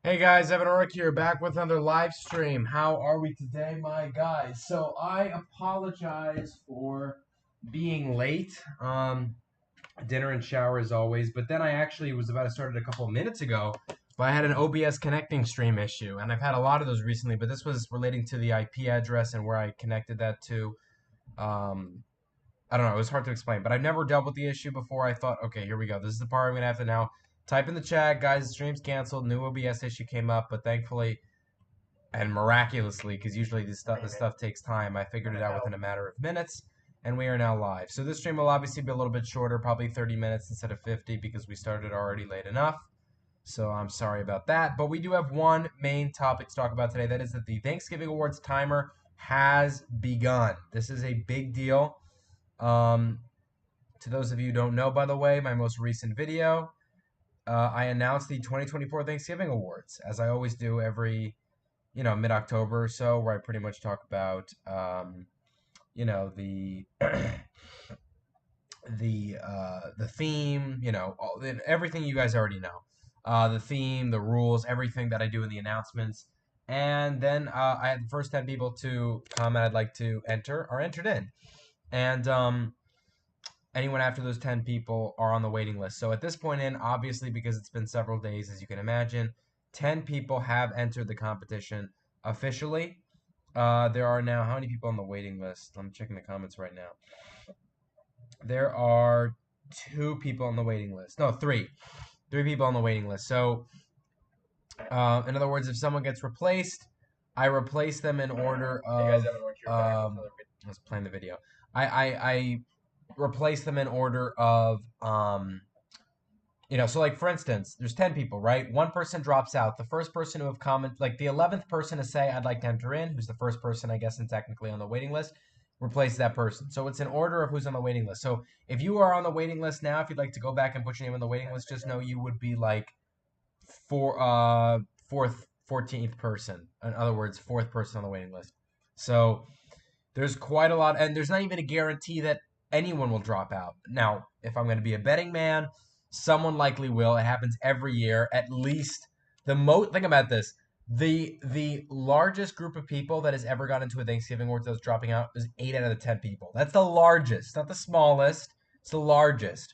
Hey guys, Evan Oric here, back with another live stream. How are we today, my guys? So I apologize for being late. Dinner and shower as always, but then I actually was about to start it a couple of minutes ago, but I had an OBS connecting stream issue, and I've had a lot of those recently, but this was relating to the IP address and where I connected that to. Um, I don't know. It was hard to explain, but I've never dealt with the issue before. I thought, okay, here we go. This is the part I'm gonna have to now type in the chat, guys. The stream's canceled. New OBS issue came up, but thankfully and miraculously, because usually this stuff takes time, I figured it out within a matter of minutes, and we are now live. So this stream will obviously be a little bit shorter, probably 30 minutes instead of 50, because we started already late enough. So I'm sorry about that, but we do have one main topic to talk about today. That is that the Thanksgiving Awards timer has begun. This is a big deal. Um, to those of you who don't know, by the way, my most recent video, I announced the 2024 Thanksgiving Awards, as I always do every, mid-October or so, where I pretty much talk about, the the theme, everything you guys already know, the theme, the rules, everything that I do in the announcements, and then I had the first 10 people to comment I'd like to enter are entered in, and anyone after those 10 people are on the waiting list. So at this point in, obviously, because it's been several days, as you can imagine, 10 people have entered the competition officially. There are now how many people on the waiting list? I'm checking the comments right now. There are two people on the waiting list. No, three. Three people on the waiting list. So, in other words, if someone gets replaced, I replace them in order of. Hey guys, I was playing the video. I replace them in order of so like for instance, there's 10 people, right? One person drops out. The first person who have comment like the 11th person to say I'd like to enter in, who's the first person I guess and technically on the waiting list, replaces that person. So it's an order of who's on the waiting list. So if you are on the waiting list now, if you'd like to go back and put your name on the waiting list, just know you would be like fourth 14th person. In other words, fourth person on the waiting list. So there's quite a lot, and there's not even a guarantee that anyone will drop out. Now, if I'm going to be a betting man, someone likely will. It happens every year. At least the most. Think about this: the largest group of people that has ever gotten into a Thanksgiving Awards that's dropping out is 8 out of the 10 people. That's the largest, not the smallest. It's the largest.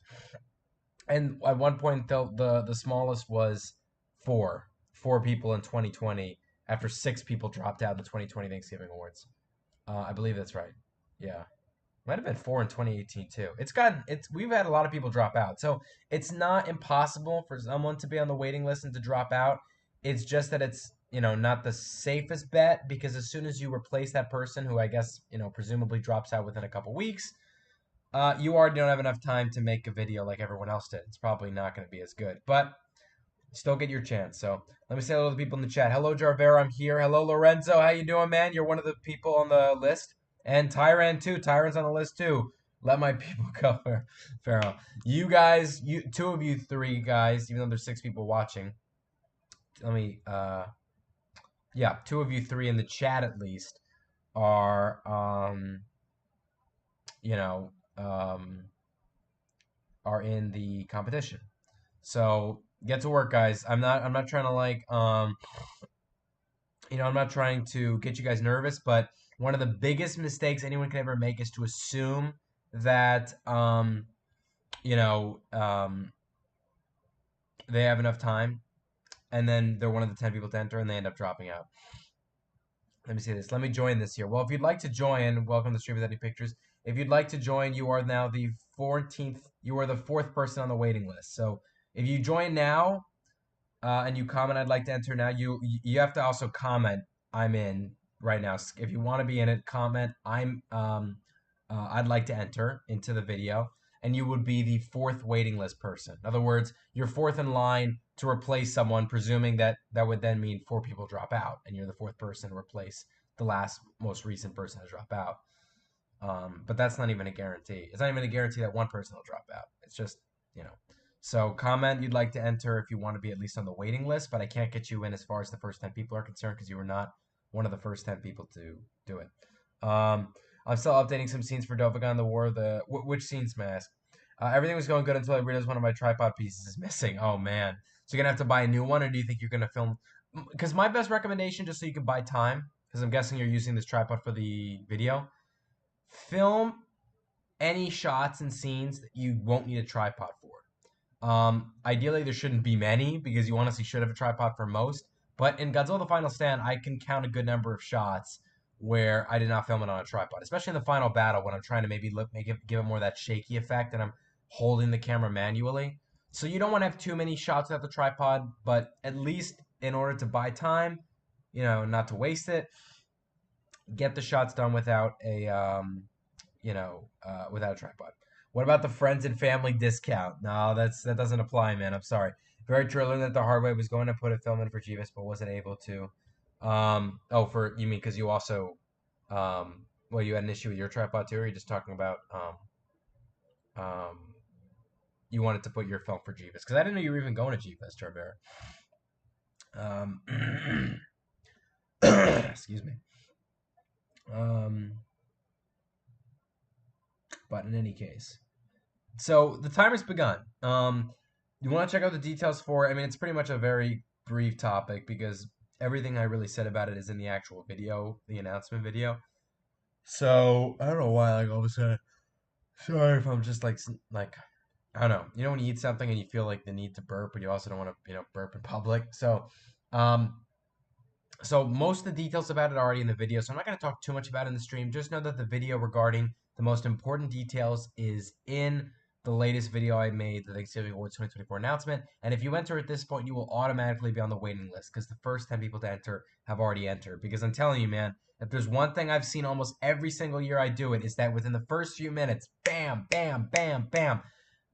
And at one point, the smallest was four people in 2020 after 6 people dropped out of the 2020 Thanksgiving Awards. I believe that's right. Yeah. Might have been four in 2018 too. We've had a lot of people drop out. So it's not impossible for someone to be on the waiting list and to drop out. It's just that it's, not the safest bet because as soon as you replace that person who I guess, presumably drops out within a couple weeks, you already don't have enough time to make a video like everyone else did. It's probably not going to be as good. But still get your chance. So let me say hello to the people in the chat. Hello, Jarvera. I'm here. Hello, Lorenzo. How you doing, man? You're one of the people on the list. And Tyran, too. Tyran's on the list, too. Let my people go, Pharaoh. You guys, two of you three guys, even though there's 6 people watching. Let me, yeah, two of you three in the chat at least are, you know, um, are in the competition. So get to work, guys. I'm not trying to I'm not trying to get you guys nervous, but one of the biggest mistakes anyone can ever make is to assume that you know, um, they have enough time, and then they're one of the 10 people to enter, and they end up dropping out. Let me see this. Let me join this here. Well, if you'd like to join, welcome to Stream with Any Pictures. If you'd like to join, you are now the 14th. You are the fourth person on the waiting list. So if you join now, and you comment I'd like to enter now, you have to also comment I'm in right now. If you want to be in it, comment I'd like to enter into the video, and you would be the fourth waiting list person. In other words, you're fourth in line to replace someone, presuming that that would then mean 4 people drop out, and you're the fourth person to replace the last most recent person to drop out. But that's not even a guarantee. It's not even a guarantee that one person will drop out. It's just, you know. So comment you'd like to enter if you want to be at least on the waiting list, but I can't get you in as far as the first 10 people are concerned because you were not one of the first 10 people to do it. I'm still updating some scenes for Dovagon the War. Which scenes, may I ask? Everything was going good until I realized one of my tripod pieces is missing. Oh man, So you're gonna have to buy a new one, or do you think you're gonna film? Because my best recommendation, just so you can buy time, because I'm guessing you're using this tripod for the video, film any shots and scenes that you won't need a tripod for. Ideally, there shouldn't be many because you honestly should have a tripod for most. But in Godzilla: The Final Stand, I can count a good number of shots where I did not film it on a tripod, especially in the final battle when I'm trying to maybe give it more of that shaky effect and I'm holding the camera manually. So you don't want to have too many shots without the tripod, but at least in order to buy time, not to waste it, get the shots done without without a tripod. What about the friends and family discount? No, that doesn't apply, man. I'm sorry. Very true. I learned that the hard way. Was going to put a film in for Jeeves, but wasn't able to. For you mean because you also, you had an issue with your tripod too, or are you just talking about um, you wanted to put your film for Jeeves? Because I didn't know you were even going to Jeeves, Turbear. Excuse me. But in any case, so the timer's begun. You want to check out the details for it. I mean, it's pretty much a very brief topic because everything I really said about it is in the actual video, the announcement video. So I don't know why, like all of a sudden. Sorry if I'm just like I don't know. You know when you eat something and you feel like the need to burp, but you also don't want to burp in public. Um, so most of the details about it are already in the video, so I'm not going to talk too much about it in the stream. Just know that the video regarding the most important details is in the latest video I made, the Thanksgiving Awards 2024 announcement. And if you enter at this point, you will automatically be on the waiting list because the first 10 people to enter have already entered. Because I'm telling you, man, if there's one thing I've seen almost every single year I do it, is that within the first few minutes, bam, bam, bam, bam,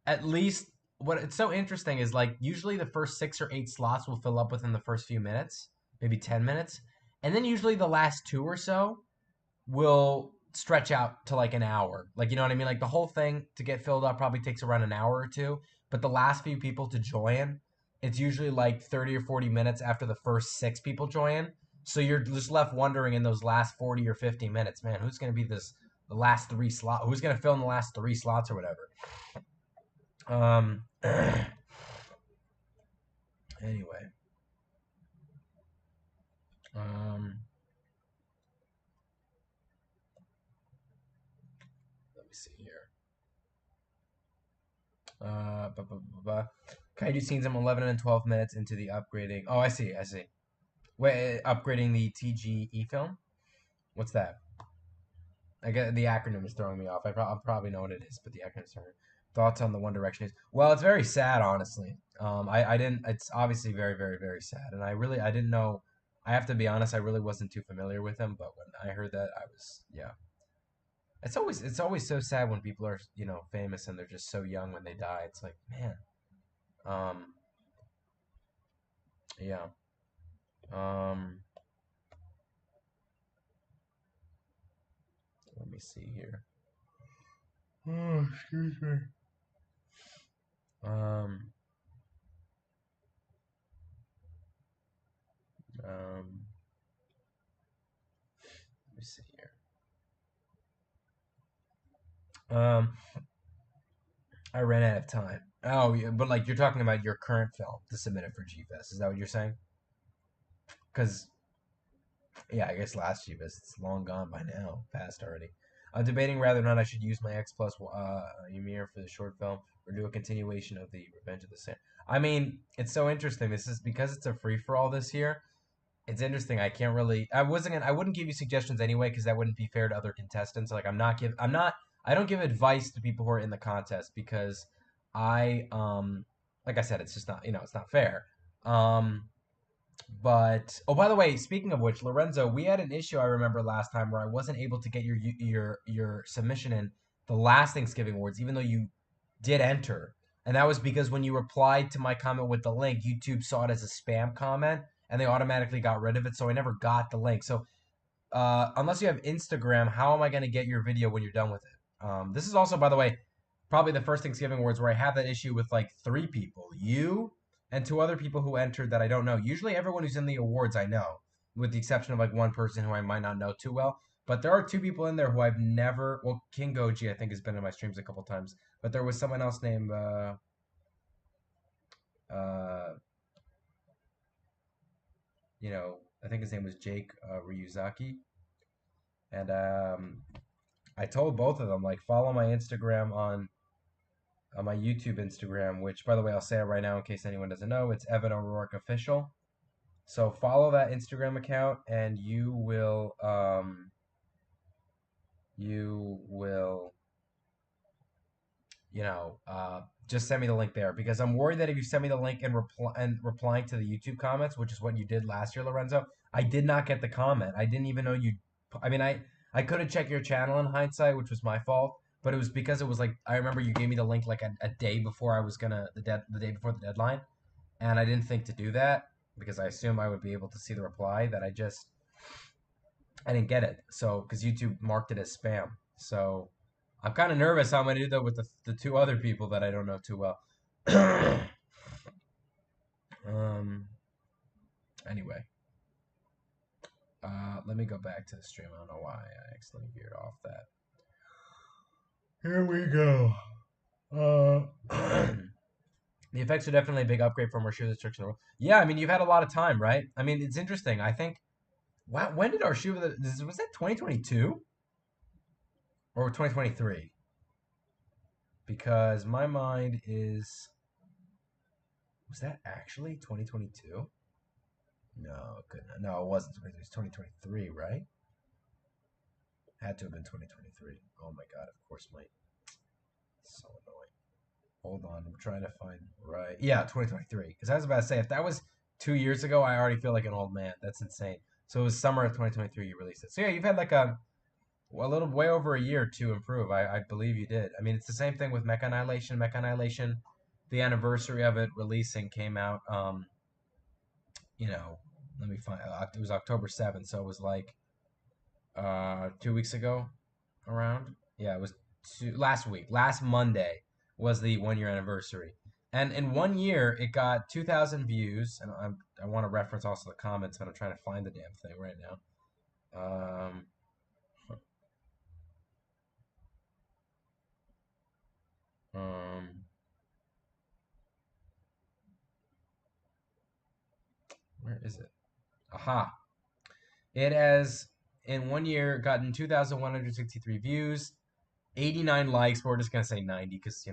at least what it's so interesting is like usually the first 6 or 8 slots will fill up within the first few minutes, maybe 10 minutes. And then usually the last 2 or so will stretch out to like an hour. Like, you know what I mean? Like the whole thing to get filled up probably takes around an hour or two. But the last few people to join, it's usually like 30 or 40 minutes after the first 6 people join. So you're just left wondering in those last 40 or 50 minutes, man, who's going to be the last 3 slots? Who's going to fill in the last 3 slots or whatever? Anyway. Let me see here. Kaiju scenes I'm 11 and 12 minutes into the upgrading. Oh, I see. Wait, upgrading the TGE film? What's that? I get the acronym is throwing me off. I'll probably know what it is, but the acronym is throwing me. Thoughts on the One Direction is well, it's very sad, honestly. I didn't. It's obviously very, very, very sad, and I didn't know. I have to be honest, I really wasn't too familiar with him, but when I heard that, I was, yeah. It's always so sad when people are famous and they're just so young when they die. It's like, man, um, yeah, um, let me see here. Oh, excuse me. Um, um, let me see here. I ran out of time. Oh, yeah, but like you're talking about your current film to submit it for GFest. Is that what you're saying? Because yeah, I guess last GFest it's long gone by now, past already. I'm debating whether or not I should use my X Plus Ymir for the short film or do a continuation of the Revenge of the Sith. I mean, it's so interesting. This is because it's a free for all this year. It's interesting. I can't really. I wouldn't give you suggestions anyway because that wouldn't be fair to other contestants. Like I don't give advice to people who are in the contest because like I said, it's just not it's not fair. But oh, by the way, speaking of which, Lorenzo, we had an issue I remember last time where I wasn't able to get your submission in the last Thanksgiving Awards, even though you did enter, and that was because when you replied to my comment with the link, YouTube saw it as a spam comment and they automatically got rid of it, so I never got the link. So unless you have Instagram, how am I going to get your video when you're done with it? This is also, by the way, probably the first Thanksgiving Awards where I have that issue with like 3 people. You and 2 other people who entered that I don't know. Usually everyone who's in the awards I know, with the exception of like 1 person who I might not know too well. But there are 2 people in there who I've never. Well, King Goji I think has been in my streams a couple times, but there was someone else named uh you know, I think his name was Jake Ryuzaki, and I told both of them like follow my Instagram on my YouTube Instagram, which by the way I'll say it right now in case anyone doesn't know, it's Evan O'Rourke Official. So follow that Instagram account, and you will just send me the link there because I'm worried that if you send me the link and replying to the YouTube comments, which is what you did last year, Lorenzo, I did not get the comment. I didn't even know you. I mean, I could have checked your channel in hindsight, which was my fault, but it was because it was like I remember you gave me the link like a day before I was gonna the day before the deadline, and I didn't think to do that because I assumed I would be able to see the reply that I didn't get it. So because YouTube marked it as spam, so. I'm kind of nervous how I'm going to do that with the two other people that I don't know too well. um. Anyway, let me go back to the stream. I don't know why I accidentally veered off that. Here we go. The effects are definitely a big upgrade from Arshiva Destruction. Yeah, I mean you've had a lot of time, right? I mean it's interesting. I think. Wow, when did Arshiva? Was that 2022 or 2023? Because my mind is. Was that actually 2022? No, it couldn't. No, it wasn't. It was 2023, right? Had to have been 2023. Oh my god! Of course, my so annoying. Hold on, I'm trying to find right. Yeah, 2023. Because I was about to say, if that was 2 years ago, I already feel like an old man. That's insane. So it was summer of 2023 you released it. So yeah, you've had like a little way over a year to improve. I believe you did. I mean, it's the same thing with Mecha Annihilation. Mecha Annihilation, the anniversary of it releasing came out. You know, let me find. It was October 7th, so it was like 2 weeks ago around. Yeah, it was last week. Last Monday was the 1 year anniversary. And in 1 year, it got 2,000 views. And I want to reference also the comments, but I'm trying to find the damn thing right now. Um, where is it? Aha. It has, in 1 year, gotten 2,163 views, 89 likes, but we're just gonna say 90 because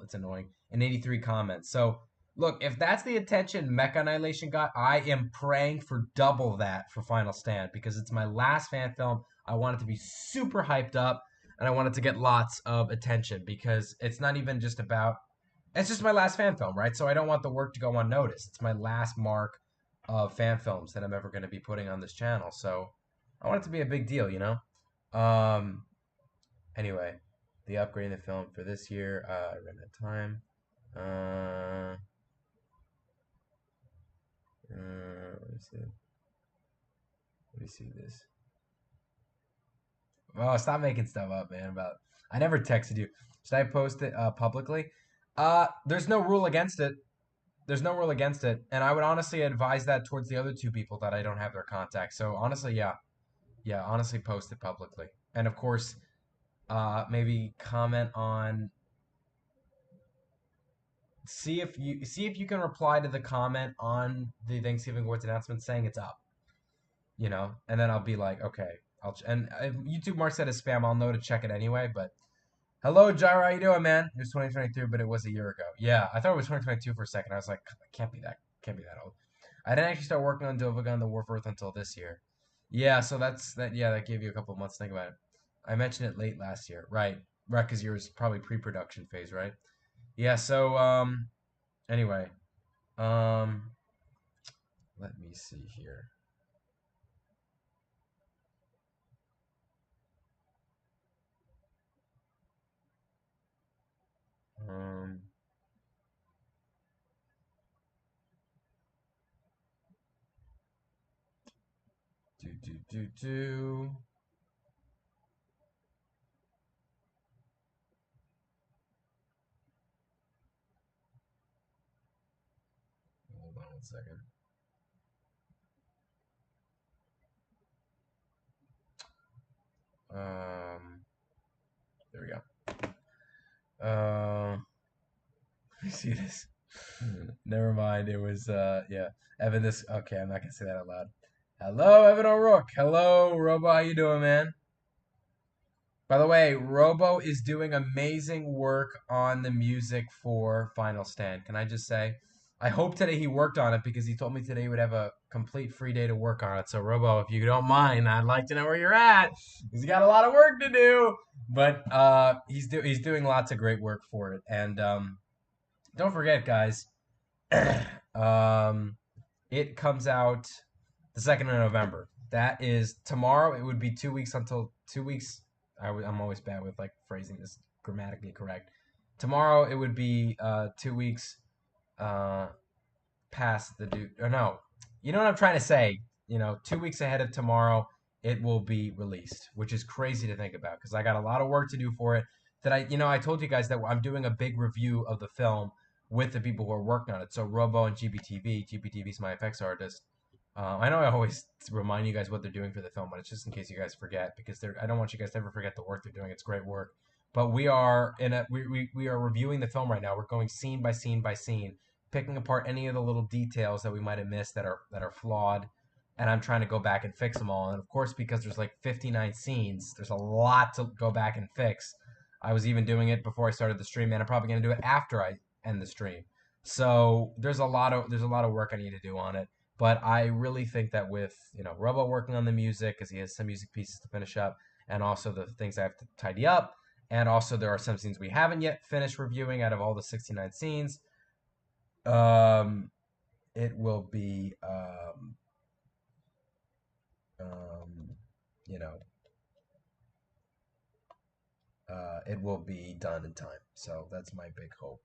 it's annoying, and 83 comments. So look, if that's the attention Mecha Annihilation got, I am praying for double that for Final Stand because it's my last fan film. I want it to be super hyped up, and I want it to get lots of attention because it's not even just about. It's just my last fan film, right? So I don't want the work to go unnoticed. It's my last mark of fan films that I'm ever going to be putting on this channel. So I want it to be a big deal, you know? Anyway, the upgrade in the film for this year, I ran out of time. Let me see. Let me see this. Oh, stop making stuff up, man. I never texted you. Should I post it publicly? There's no rule against it. There's no rule against it, and I would honestly advise that towards the other two people that I don't have their contact. So honestly, yeah, honestly, post it publicly, and of course, maybe comment on. See if you can reply to the comment on the Thanksgiving Awards announcement saying it's up, and then I'll be like, okay, and if YouTube marks that as spam, I'll know to check it anyway. But hello, Gyra, how you doing, man? It was 2023, but it was a year ago. Yeah, I thought it was 2022 for a second. I was like, can't be that old. I didn't actually start working on Dovagun, the War of Earth, until this year. Yeah, so that's that. Yeah, that gave you a couple of months to think about it. I mentioned it late last year, right? Right, because yours probably pre-production phase, right? Yeah. So anyway, um, let me see here. Um, do. Hold on one second. There we go. Let me see this. Never mind. It was yeah. Evan this okay, I'm not gonna say that out loud. Hello, Evan O'Rourke. Hello, Robo, how you doing, man? By the way, Robo is doing amazing work on the music for Final Stand. Can I just say? I hope today he worked on it because he told me today he would have a complete free day to work on it. So Robo, if you don't mind, I'd like to know where you're at. He's got a lot of work to do. But he's doing lots of great work for it. And don't forget, guys, um, it comes out the 2nd of November. That is tomorrow. It would be 2 weeks until 2 weeks. I'm always bad with like phrasing this grammatically correct. Tomorrow it would be 2 weeks uh, past the due. Or no, you know what I'm trying to say. 2 weeks ahead of tomorrow, it will be released, which is crazy to think about because I got a lot of work to do for it. That I told you guys that I'm doing a big review of the film with the people who are working on it. So Robo and GBTV. GBTV is my effects artist. I know I always remind you guys what they're doing for the film, but it's just in case you guys forget because I don't want you guys to ever forget the work they're doing. It's great work. But we are reviewing the film right now. We're going scene by scene by scene, picking apart any of the little details that we might have missed that are flawed, and I'm trying to go back and fix them all. And of course, because there's like 59 scenes, there's a lot to go back and fix. I was even doing it before I started the stream, and I'm probably going to do it after I end the stream. So there's a lot of work I need to do on it. But I really think that with Robo working on the music, because he has some music pieces to finish up, and also the things I have to tidy up, and also there are some scenes we haven't yet finished reviewing out of all the 69 scenes. Um, it will be um, you know it will be done in time. So that's my big hope.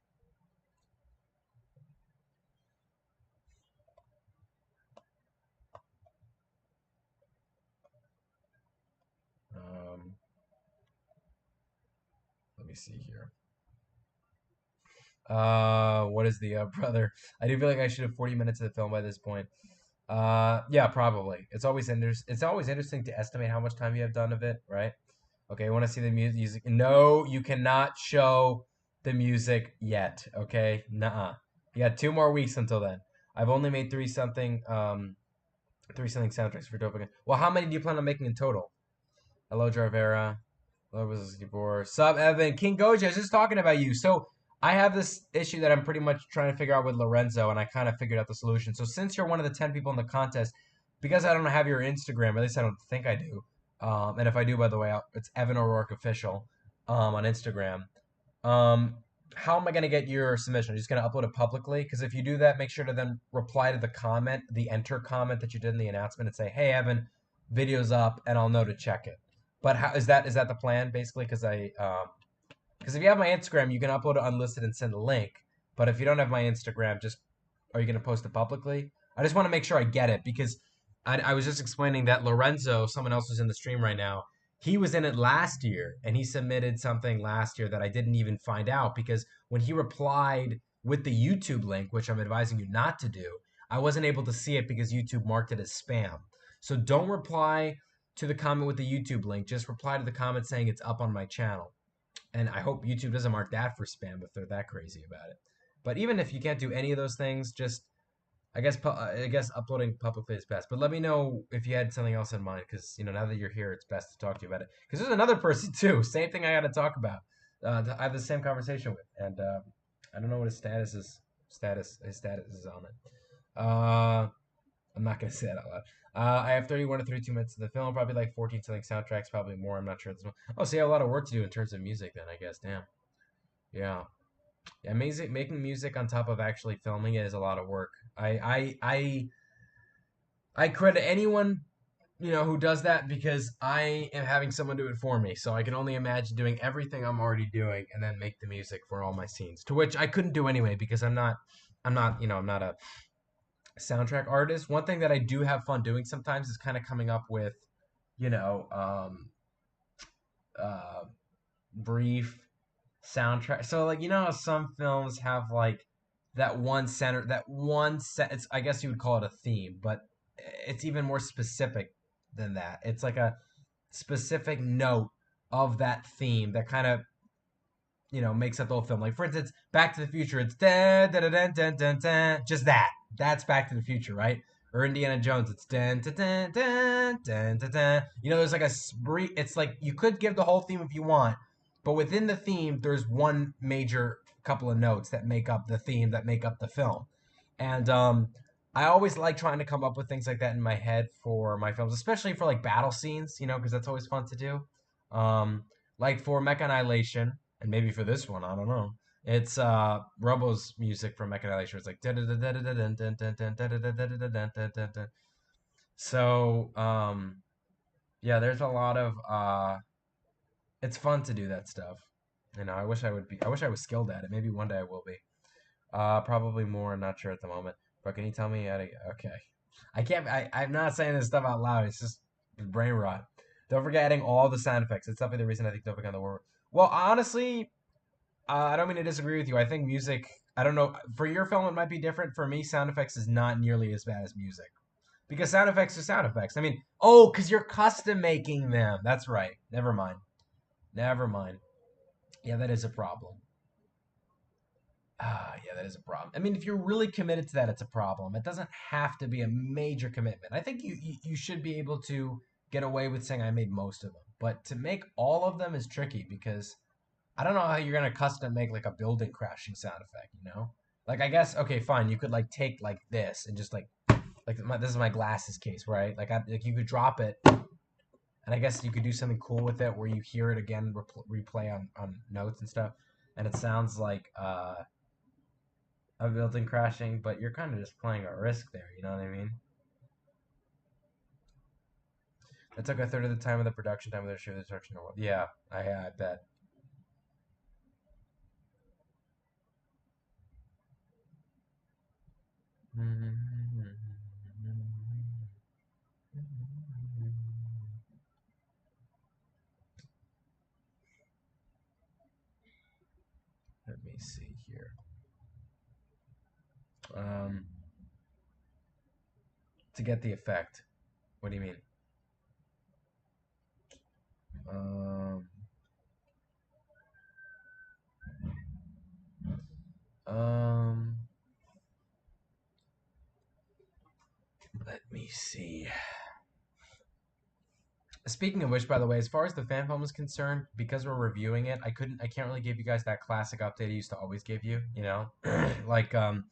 Um, let me see here. What is the brother? I do feel like I should have 40 minutes of the film by this point. Yeah, probably. It's always interesting to estimate how much time you have done of it, right? Okay, you want to see the music? No, you cannot show the music yet. Okay, nuh-uh. You got 2 more weeks until then. I've only made three something soundtracks for Dope Again. Well, how many do you plan on making in total? Hello, Jarvera. Hello, was Gabor. Sup, Evan. King Goji, I was just talking about you. So I have this issue that I'm pretty much trying to figure out with Lorenzo, and I kind of figured out the solution. So since you're one of the 10 people in the contest, because I don't have your Instagram, at least I don't think I do. And if I do, by the way, it's Evan O'Rourke Official on Instagram. Um, how am I going to get your submission? I'm just going to upload it publicly? Because if you do that, make sure to then reply to the comment, the enter comment that you did in the announcement and say, hey, Evan, video's up, and I'll know to check it. But how is that the plan basically? Because if you have my Instagram, you can upload it unlisted and send a link. But if you don't have my Instagram, just are you going to post it publicly? I just want to make sure I get it because I was just explaining that Lorenzo, someone else who's in the stream right now, he was in it last year and he submitted something last year that I didn't even find out because when he replied with the YouTube link, which I'm advising you not to do, I wasn't able to see it because YouTube marked it as spam. So don't reply to the comment with the YouTube link. Just reply to the comment saying it's up on my channel. And I hope YouTube doesn't mark that for spam if they're that crazy about it. But even if you can't do any of those things, just I guess uploading publicly is best. But let me know if you had something else in mind, because now that you're here, it's best to talk to you about it. Because there's another person too, same thing I got to talk about. I have the same conversation with, and I don't know what his status is. His status is on it. I'm not gonna say that out loud. I have 31 to 32 minutes of the film, probably like 14 something soundtracks, probably more. I'm not sure. Oh, so you have a lot of work to do in terms of music, then I guess. Damn. Yeah. Yeah, making music on top of actually filming it is a lot of work. I credit anyone who does that because I am having someone do it for me. So I can only imagine doing everything I'm already doing and then make the music for all my scenes, to which I couldn't do anyway because I'm not a soundtrack artist. One thing that I do have fun doing sometimes is kind of coming up with, you know, uh, brief soundtrack. So like how some films have like that one set. It's, I guess you would call it a theme, but it's even more specific than that. It's like a specific note of that theme that kind of makes up the whole film. Like for instance, Back to the Future, it's da da da da da da da, just that. That's Back to the Future, right? Or Indiana Jones, it's da da da da da da da. There's like a spree. It's like you could give the whole theme if you want, but within the theme, there's one major couple of notes that make up the theme that make up the film, and I always like trying to come up with things like that in my head for my films, especially for like battle scenes, because that's always fun to do. Like for Mecha Annihilation, and maybe for this one, I don't know. It's Robo's music from Mecha Annihilation. It's like so yeah, there's a lot of it's fun to do that stuff. I wish I was skilled at it. Maybe one day I will be. Probably more. I'm not sure at the moment. But can you tell me how to? Okay, I can't. I'm not saying this stuff out loud. It's just brain rot. Don't forget adding all the sound effects. It's definitely the reason I think Don't Forget the Word. Well, honestly, I don't mean to disagree with you. I think music. I don't know. For your film, it might be different. For me, sound effects is not nearly as bad as music because sound effects are sound effects. I mean, oh, because you're custom making them. That's right. Never mind. Never mind. Yeah, that is a problem. Yeah, that is a problem. I mean, if you're really committed to that, it's a problem. It doesn't have to be a major commitment. I think you should be able to get away with saying I made most of them. But to make all of them is tricky because I don't know how you're gonna custom make like a building crashing sound effect. Like I guess okay, fine. You could like take like this and just this is my glasses case, right? Like you could drop it, and I guess you could do something cool with it where you hear it again, replay on notes and stuff, and it sounds like a building crashing, but you're kind of just playing a risk there. You know what I mean? It took a third of the time of the production time of the show. The searching the world. Yeah, I bet. Let me see here. Um, to get the effect. What do you mean? Um, um, let me see. Speaking of which, by the way, as far as the fan film is concerned, because we're reviewing it, I can't really give you guys that classic update I used to always give you. Like I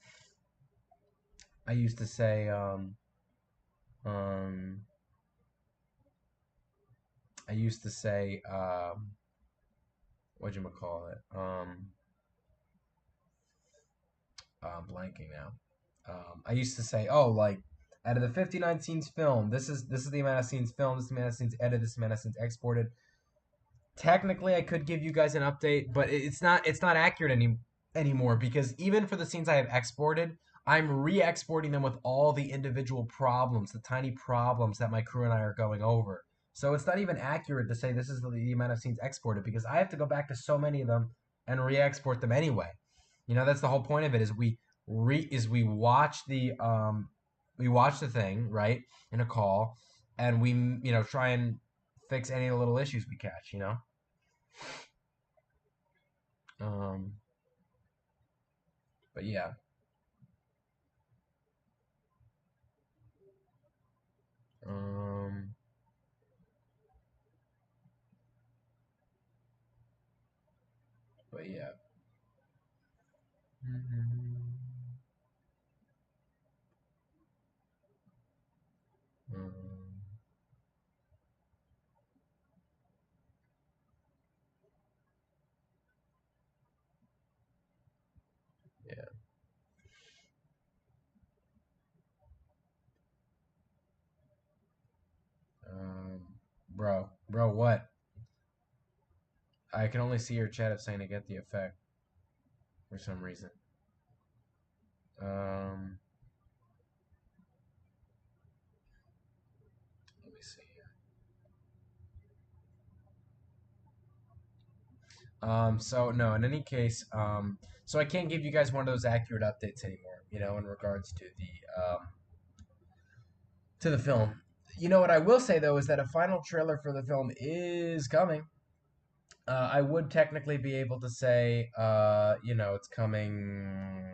used to say um, I used to say what you call it? I'm blanking now. I used to say, oh, like out of the 59 scenes filmed, this is the amount of scenes filmed, this is the amount of scenes edited, this amount of scenes exported. Technically, I could give you guys an update, but it's not accurate anymore because even for the scenes I have exported, I'm re-exporting them with all the individual problems, the tiny problems that my crew and I are going over. So it's not even accurate to say this is the amount of scenes exported because I have to go back to so many of them and re-export them anyway. That's the whole point of it is we watch the thing, right, in a call, and we try and fix any little issues we catch. Um, but yeah. Um, but yeah. Um, yeah. Um, bro, what? I can only see your chat of saying to get the effect for some reason. Um, let me see here. So no, in any case, so I can't give you guys one of those accurate updates anymore. In regards to the film. What I will say though is that a final trailer for the film is coming. I would technically be able to say, it's coming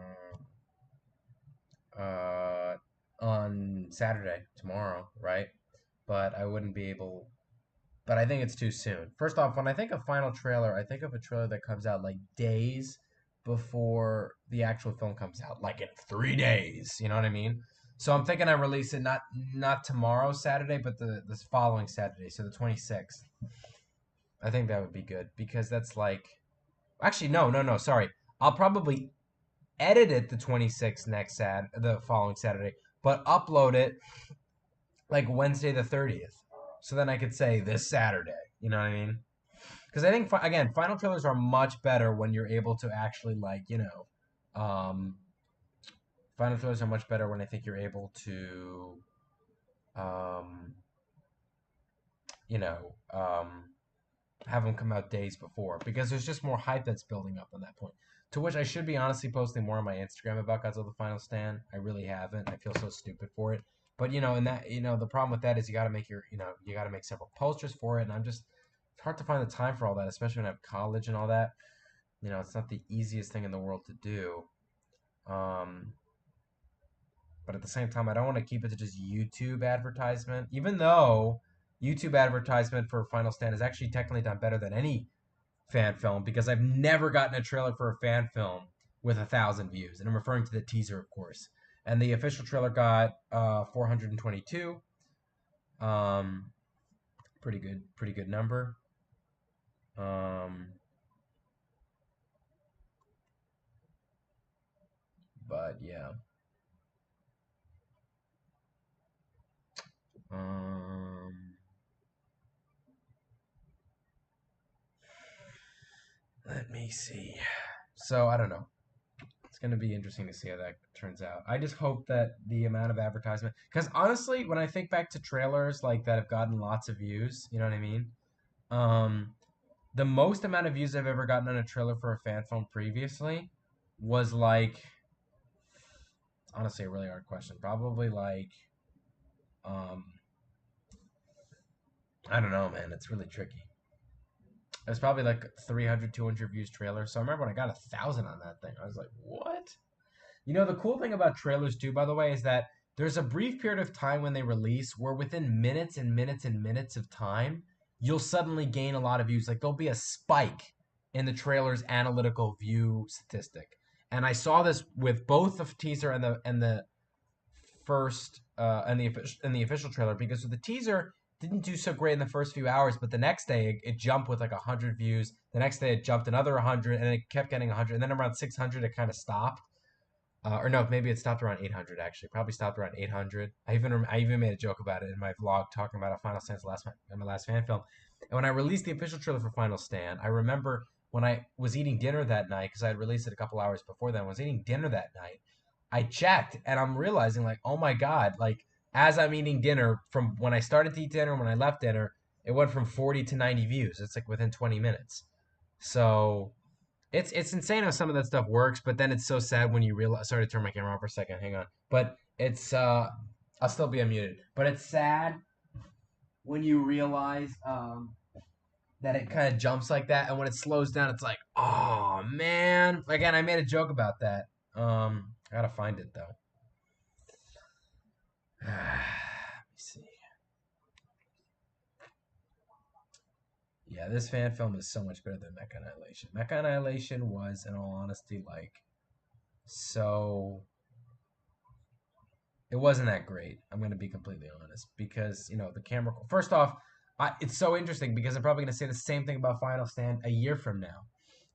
uh, on Saturday, tomorrow, right? But I wouldn't be able. But I think it's too soon. First off, when I think of final trailer, I think of a trailer that comes out like days before the actual film comes out, like in 3 days. You know what I mean? So I'm thinking I release it not tomorrow Saturday, but the this following Saturday, so the 26th. I think that would be good because that's like actually no, sorry. I'll probably edit it the 26th the following Saturday, but upload it like Wednesday the 30th. So then I could say this Saturday. You know what I mean? Because I think again, final trailers are much better when you're able to actually um, final trailers are much better when I think you're able to, um, you know, um, have them come out days before because there's just more hype that's building up on that point. To which I should be honestly posting more on my Instagram about Godzilla the Final Stand. I really haven't. I feel so stupid for it. But and that the problem with that is you got to make you got to make several posters for it, and it's hard to find the time for all that, especially when I have college and all that. It's not the easiest thing in the world to do. Um, but at the same time, I don't want to keep it to just YouTube advertisement, even though YouTube advertisement for Final Stand is actually technically done better than any fan film because I've never gotten a trailer for a fan film with 1,000 views, and I'm referring to the teaser, of course. And the official trailer got 422. Um, pretty good number. Um, but yeah. Um, let me see. So I don't know. It's going to be interesting to see how that turns out. I just hope that the amount of advertisement, because honestly, when I think back to trailers like that have gotten lots of views, you know what I mean? Um, the most amount of views I've ever gotten on a trailer for a fan film previously was like, honestly, a really hard question. Probably like, um, I don't know, man. It's really tricky. It was probably like 300, 200 views trailer. So I remember when I got 1,000 on that thing, I was like, what? The cool thing about trailers too, by the way, is that there's a brief period of time when they release where within minutes and minutes and minutes of time, you'll suddenly gain a lot of views. Like there'll be a spike in the trailer's analytical view statistic. And I saw this with both the teaser and the first and the official trailer because with the teaser didn't do so great in the first few hours, but the next day it jumped with like 100 views. The next day it jumped another 100, and it kept getting 100, and then around 600 it kind of stopped. Or no, maybe it stopped around 800 actually. Probably stopped around 800. I even made a joke about it in my vlog talking about a Final Stand my last fan film. And when I released the official trailer for Final Stand, I remember when I was eating dinner that night because I had released it a couple hours before then. I was eating dinner that night. I checked and I'm realizing like, oh my god, like as I'm eating dinner from when I started to eat dinner and when I left dinner, it went from 40 to 90 views. It's like within 20 minutes. So it's insane how some of that stuff works, but then it's so sad when you realize. Sorry to turn my camera on for a second. Hang on. But it's I'll still be unmuted. But it's sad when you realize that it kind of jumps like that, and when it slows down, it's like, oh man. Again, I made a joke about that. I gotta find it though. Let me see. Yeah, this fan film is so much better than Mecha Annihilation. Mecha Annihilation was, in all honesty, like so it wasn't that great. I'm going to be completely honest because the camera. First off, it's so interesting because I'm probably going to say the same thing about Final Stand a year from now.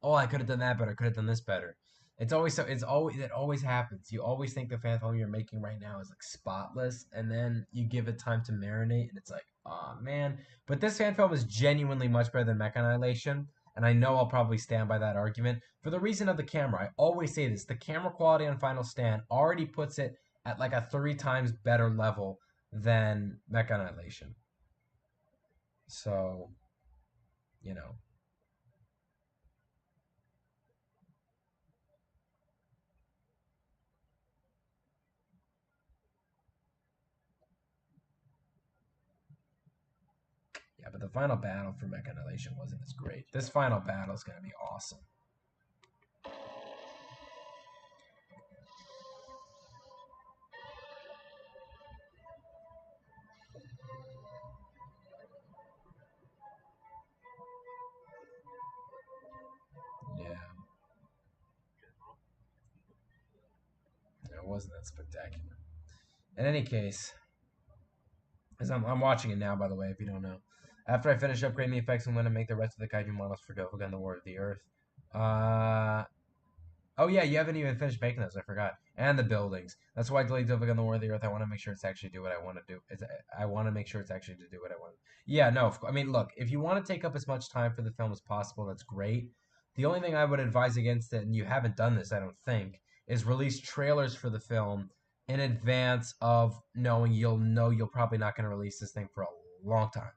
Oh, I could have done that better. I could have done this better. It's always so. It always happens. You always think the fan film you're making right now is like spotless, and then you give it time to marinate, and it's like, oh man. But this fan film is genuinely much better than Mech Annihilation. And I know I'll probably stand by that argument for the reason of the camera. I always say this: the camera quality on Final Stand already puts it at like a 3 times better level than Mech Annihilation. So, you know. Yeah, But the final battle for Mecha Annihilation wasn't as great. This final battle is going to be awesome. Yeah. It wasn't that spectacular. In any case, as I'm watching it now, by the way, if you don't know. After I finish upgrading the effects, I'm going to make the rest of the kaiju models for Gokugan, the War of the Earth. Oh yeah, you haven't even finished making those. I forgot. And the buildings. That's why I delayed Gokugan, the War of the Earth. I want to make sure it's actually do what I want to do. I want to make sure it's actually to do what I want. Yeah, no. I mean, look, if you want to take up as much time for the film as possible, that's great. The only thing I would advise against it, and you haven't done this, I don't think, is release trailers for the film in advance of knowing you're probably not going to release this thing for a long time.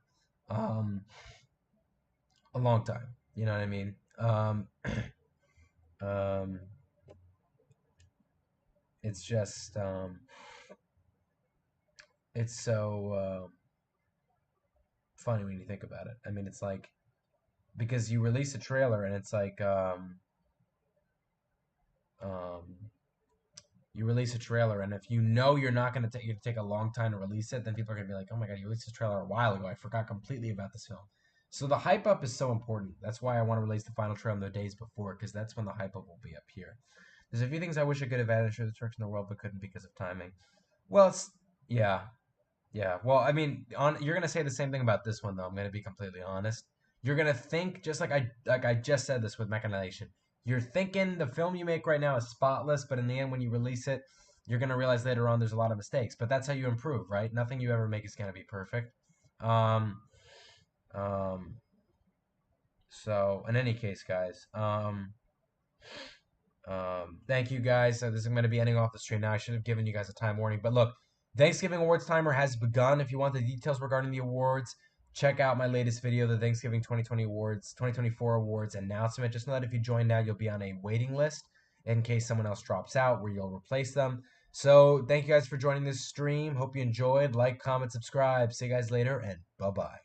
A long time. You know what I mean? Um, it's just it's so funny when you think about it. I mean, it's like because you release a trailer and it's like um, you release a trailer and if you know you're not going to take a long time to release it, then people are going to be like, oh my god, you released this trailer a while ago. I forgot completely about this film. So the hype up is so important. That's why I want to release the final trailer the days before because that's when the hype up will be up here. There's a few things I wish I could have added to the tricks in the world but couldn't because of timing. Well, it's yeah. Yeah, well, I mean, you're gonna say the same thing about this one, though. I'm gonna be completely honest. You're gonna think just like I just said this with Mecha Annihilation. You're thinking the film you make right now is spotless, but in the end, when you release it, you're gonna realize later on there's a lot of mistakes. But that's how you improve, right? Nothing you ever make is gonna be perfect. Um, um. So in any case, guys, thank you guys. This is going to be ending off the stream now. I should have given you guys a time warning. But look, Thanksgiving Awards timer has begun. If you want the details regarding the awards, check out my latest video, the Thanksgiving 2020 Awards, 2024 Awards announcement. Just know that if you join now, you'll be on a waiting list in case someone else drops out where you'll replace them. So thank you guys for joining this stream. Hope you enjoyed. Like, comment, subscribe. See you guys later, and bye-bye.